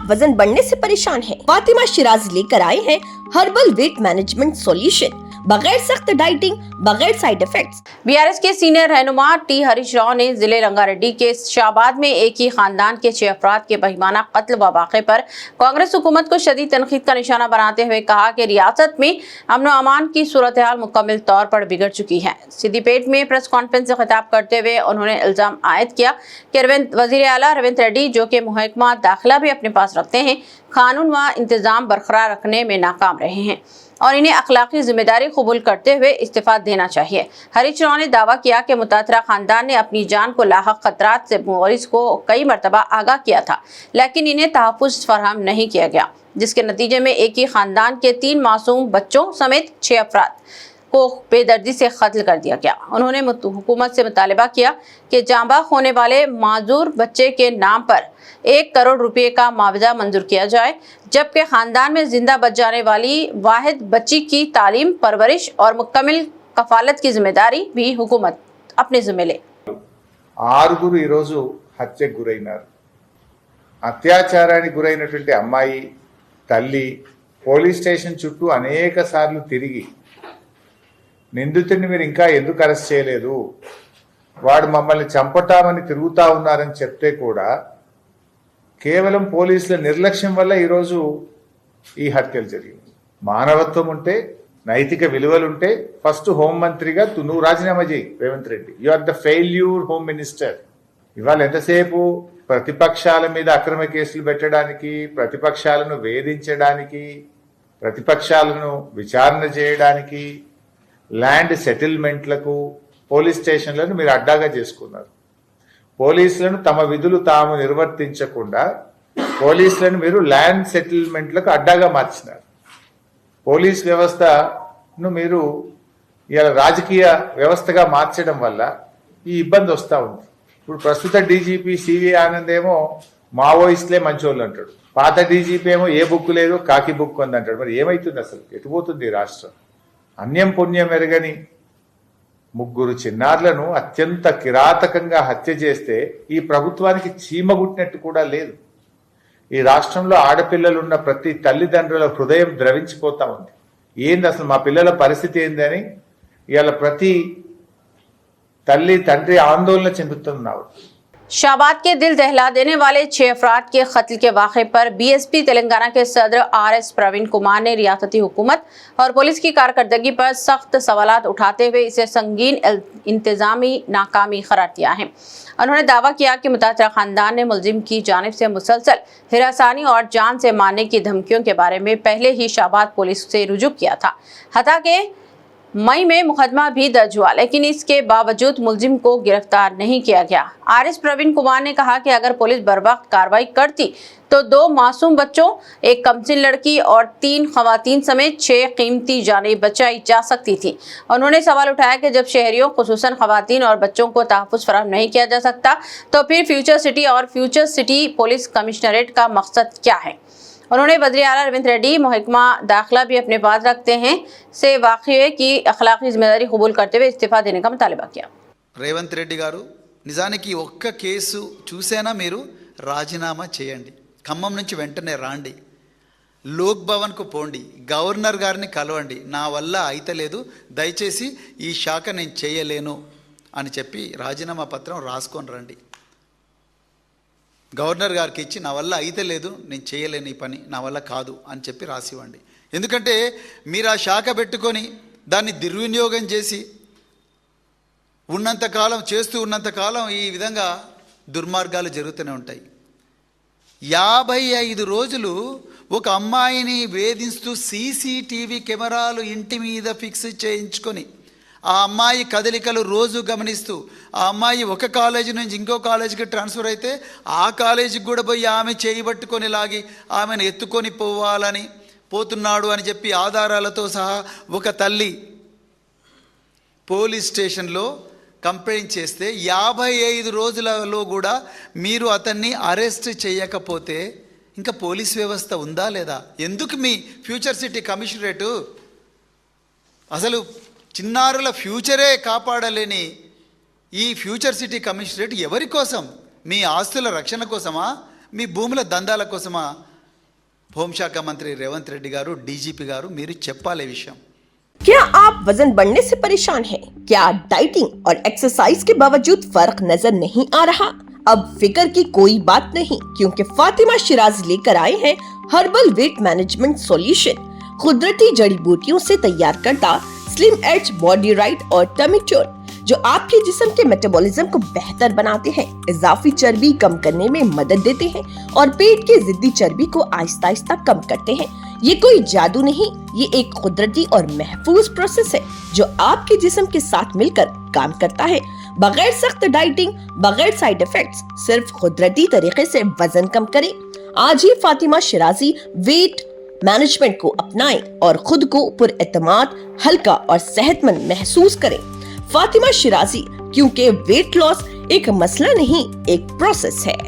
आप वजन बढ़ने से परेशान हैं? फातिमा शिराज लेकर आए हैं हर्बल वेट मैनेजमेंट सॉल्यूशन, बगैर सख्त डाइटिंग, बगैर साइड इफेक्ट्स। बीआरएस के सीनियर रहनुमा टी हरीश राव ने जिले रंगारेड्डी के शाहबाद में एक ही खानदान के 6 अफराद के बहिमाना कत्ल व वाक़े पर कांग्रेस हुकूमत को शदीद तनकीद का निशाना बनाते हुए कहा कि रियासत में अमन व अमान की सूरत हाल मुकम्मल तौर पर बिगड़ चुकी है। सिद्दीपेट में प्रेस कॉन्फ्रेंस से खिताब करते हुए उन्होंने इल्जाम आयद किया कि वज़ीर आला रविंद्र रेड्डी, जो कि महकमा दाखिला भी अपने पास रखते हैं, कानून व इंतजाम बरकरार रखने में नाकाम रहे हैं और इन्हें अखलाकी जिम्मेदारी कबूल करते हुए इस्तीफा देना चाहिए। हरीश राव ने दावा किया कि मुतासरा खानदान ने अपनी जान को लाहक खतरात से मुआरिज को कई मरतबा आगाह किया था, लेकिन इन्हें तहफ़्फ़ुज़ फराहम नहीं किया गया, जिसके नतीजे में एक ही खानदान के 3 मासूम बच्चों समेत 6 अफराद को बेदर्दी से कत्ल कर दिया गया। उन्होंने हुकूमत से मुतालबा किया कि जांबाग होने वाले माजूर बच्चे के नाम पर 1 करोड़ रुपए का मुआवजा मंजूर किया जाए, जबकि खानदान में जिंदा बच जाने वाली वाहिद बच्ची की तालीम, परवरिश और मुकम्मल कफालत की जिम्मेदारी भी हुकूमत अपने जिम्मे ले। 6 ఈరోజు హత్యకు గురైనారు. అత్యాచారానికి గురైనటువంటి అమ్మాయి తల్లి పోలీస్ స్టేషన్ చుట్టూ అనేక సార్లు తిరిగి నిందితుడిని మీరు ఇంకా ఎందుకు అరెస్ట్ చేయలేదు, వాడు మమ్మల్ని చంపటామని తిరుగుతా ఉన్నారని చెప్తే కూడా కేవలం పోలీసుల నిర్లక్ష్యం వల్ల ఈరోజు ఈ హత్యలు జరిగింది. మానవత్వం ఉంటే, నైతిక విలువలుంటే ఫస్ట్ హోంమంత్రిగా నువ్వు రాజీనామా చేయి Revanth Reddy. You are the failure home minister. ఇవాళ ఎంతసేపు ప్రతిపక్షాల మీద అక్రమ కేసులు పెట్టడానికి, ప్రతిపక్షాలను వేధించడానికి, ప్రతిపక్షాలను విచారణ చేయడానికి, ల్యాండ్ సెటిల్మెంట్లకు పోలీస్ స్టేషన్లను మీరు అడ్డాగా చేసుకున్నారు. పోలీసులను తమ విధులు తాము నిర్వర్తించకుండా పోలీసులను మీరు ల్యాండ్ సెటిల్మెంట్లకు అడ్డాగా మార్చినారు. పోలీస్ వ్యవస్థను మీరు ఇలా రాజకీయ వ్యవస్థగా మార్చడం వల్ల ఈ ఇబ్బంది వస్తూ ఉంది. ఇప్పుడు ప్రస్తుత డీజీపీ సివి ఆనంద్ ఏమో మావోయిస్టులే మంచోళ్ళు అంటాడు, పాత డీజీపీ ఏమో ఏ బుక్ లేదు కాకి బుక్ ఉంది అంటాడు. మరి ఏమైతుంది, అసలు ఎటుపోతుంది రాష్ట్రం? అన్యం పుణ్యం ఎరగని 3 చిన్నారులను అత్యంత కిరాతకంగా హత్య చేస్తే ఈ ప్రభుత్వానికి చీమగుట్టినట్టు కూడా లేదు. ఈ రాష్ట్రంలో ఆడపిల్లలున్న ప్రతి తల్లిదండ్రుల హృదయం ద్రవించిపోతా ఉంది. ఏంది అసలు మా పిల్లల పరిస్థితి ఏందని ఇవాళ ప్రతి తల్లి తండ్రి ఆందోళన చెందుతున్నారు. शाहबाद के दिल दहला देने वाले 6 अफराद के कत्ल के वाक़े पर बीएसपी तेलंगाना के सदर RS प्रवीण कुमार ने रियासती हुकूमत और पुलिस की कारकर्दगी पर सख्त सवालात उठाते हुए इसे संगीन इंतजामी नाकामी करार दिया है। उन्होंने दावा किया कि मुतासरा खानदान ने मुलजिम की जानिब से मुसलसल हिरासानी और जान से मारने की धमकियों के बारे में पहले ही शाहबाद पुलिस से रुजू किया था। हालांकि मई में मुकदमा भी दर्ज हुआ, लेकिन इसके बावजूद मुलजिम को गिरफ्तार नहीं किया गया। RS प्रवीण कुमार ने कहा कि अगर पुलिस बर्वक्त कार्रवाई करती तो 2 मासूम बच्चों, 1 कमसिन लड़की और 3 खवातीन समेत 6 कीमती जानें बचाई जा सकती थी। उन्होंने सवाल उठाया कि जब शहरियों, खुसूसन खवातीन और बच्चों को तहफ़्फ़ुज़ फराहम नहीं किया जा सकता, तो फिर फ्यूचर सिटी और फ्यूचर सिटी पुलिस कमिश्नरेट का मकसद क्या है। उन्होंने वज़ीर आला रविंद्र रेड्डी, महकमा दाखिला भी अपने पास रखते हैं, से वाक़ये की अखलाकी जिम्मेदारी कबूल करते हुए इस्तीफा देने का मुतालबा किया। రేవంత్ రెడ్డి గారు, నిజానికి ఒక్క కేసు చూసేనా మీరు రాజీనామా చేయండి, ఖమ్మం నుంచి వెంటనే రాండి, లోక్ భవన్కు పోండి, గవర్నర్ గారిని కలవండి, నా వల్ల అయితలేదు, దయచేసి ఈ శాఖ నేను చేయలేను అని చెప్పి రాజీనామా పత్రం రాసుకొని రండి. గవర్నర్ గారికి ఇచ్చి నా వల్ల అయితే లేదు, నేను చేయలేను ఈ పని, నా వల్ల కాదు అని చెప్పి రాసివ్వండి. ఎందుకంటే మీరు ఆ శాఖ పెట్టుకొని దాన్ని దుర్వినియోగం చేసి ఉన్నంతకాలం ఈ విధంగా దుర్మార్గాలు జరుగుతూనే ఉంటాయి. 55 రోజులు ఒక అమ్మాయిని వేధిస్తూ CCTV కెమెరాలు ఇంటి మీద ఫిక్స్ చేయించుకొని ఆ అమ్మాయి కదలికలు రోజు గమనిస్తూ ఆ అమ్మాయి ఒక కాలేజీ నుంచి ఇంకో కాలేజీకి ట్రాన్స్ఫర్ అయితే ఆ కాలేజీకి కూడా పోయి ఆమె చేయబట్టుకొని లాగి ఆమెను ఎత్తుకొని పోతున్నాడు అని చెప్పి ఆధారాలతో సహా ఒక తల్లి పోలీస్ స్టేషన్లో కంప్లైంట్ చేస్తే 55 రోజులలో కూడా మీరు అతన్ని అరెస్ట్ చేయకపోతే ఇంకా పోలీస్ వ్యవస్థ ఉందా లేదా? ఎందుకు మీ ఫ్యూచర్ సిటీ కమిషనరేటు అసలు చిన్నారుల ఫ్యూచరే కాపాడలేని ఈ ఫ్యూచర్ సిటీ కమిషనరేట్ ఎవరి కోసం? మీ ఆస్తుల రక్షణ కోసమా, మీ భూముల దందాల కోసమా హోంశాఖ మంత్రి రేవంత్ రెడ్డి గారు, డీజీపీ గారు మీరు చెప్పాలి ఈ విషయం. क्या आप वजन बढ़ने से परेशान हैं? क्या डाइटिंग और एक्सरसाइज के बावजूद फर्क नजर नहीं आ रहा? अब फिक्र की कोई बात नहीं, क्योंकि फातिमा शिराज लेकर आए हैं हर्बल वेट मैनेजमेंट सॉल्यूशन। कुदरती जड़ी बूटियों से तैयार करता स्लिम एज बॉडी राइट और टमी टोन, जो आपके जिस्म के मेटाबॉलिज्म को बेहतर बनाते हैं, इजाफी चर्बी कम करने में मदद देते हैं और पेट की जिद्दी चर्बी को आहिस्ता आहिस्ता कम करते हैं। ये कोई जादू नहीं, ये एक कुदरती और महफूज प्रोसेस है जो आपके जिस्म के साथ मिलकर काम करता है। बगैर सख्त डाइटिंग, बगैर साइड इफेक्ट्स, सिर्फ कुदरती तरीके से वजन कम करें। आज ही फातिमा शिराजी वेट मैनेजमेंट को अपनाएं और खुद को पुरएतमाद, हल्का और सेहतमंद महसूस करें। फातिमा शिराजी, क्योंकि वेट लॉस एक मसला नहीं, एक प्रोसेस है।